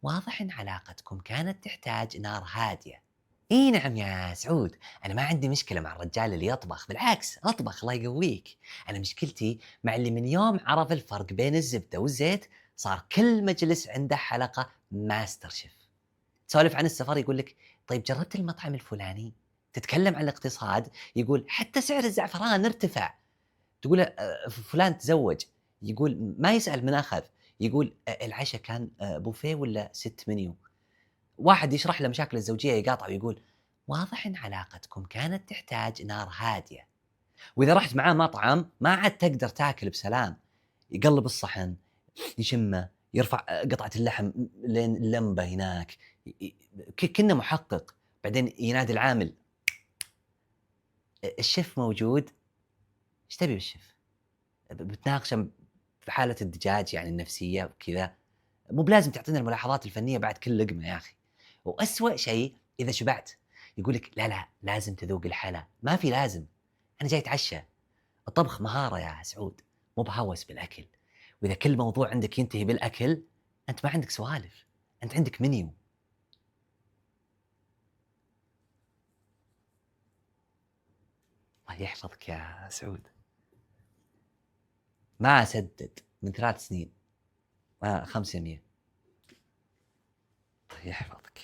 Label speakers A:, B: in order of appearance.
A: واضح إن علاقتكم كانت تحتاج نار هادية. إي نعم يا سعود، أنا ما عندي مشكلة مع الرجال اللي يطبخ، بالعكس أطبخ الله يقويك. أنا مشكلتي مع اللي من يوم عرف الفرق بين الزبدة والزيت صار كل مجلس عنده حلقة ماستر شيف. تسولف عن السفر يقول لك طيب جربت المطعم الفلاني؟ تتكلم عن الاقتصاد يقول حتى سعر الزعفران ارتفع. تقول فلان تزوج يقول ما يسأل من أخذ، يقول العشاء كان بوفيه ولا ست منيو. واحد يشرح له مشاكل الزوجية يقاطع ويقول واضح إن علاقتكم كانت تحتاج نار هادية. وإذا رحت معاه مطعم ما عاد تقدر تاكل بسلام، يقلب الصحن، يشمه، يرفع قطعة اللحم لين اللمبة هناك، كأنه محقق. بعدين ينادي العامل الشيف موجود؟ ايش تبي بالشيف؟ بتناقشه في حالة الدجاج يعني النفسية وكذا، مو بلازم تعطينا الملاحظات الفنية بعد كل لقمة يا أخي. وأسوأ شيء إذا شبعت يقول لك لا لا لازم تذوق الحلا، ما في لازم، أنا جاي أتعشى. الطبخ مهارة يا سعود، مو بهوس بالأكل. وإذا كل موضوع عندك ينتهي بالأكل أنت ما عندك سوالف، أنت عندك منيو. الله يحفظك يا سعود. ما أسدد من 3 سنين، 500. الله يحفظك.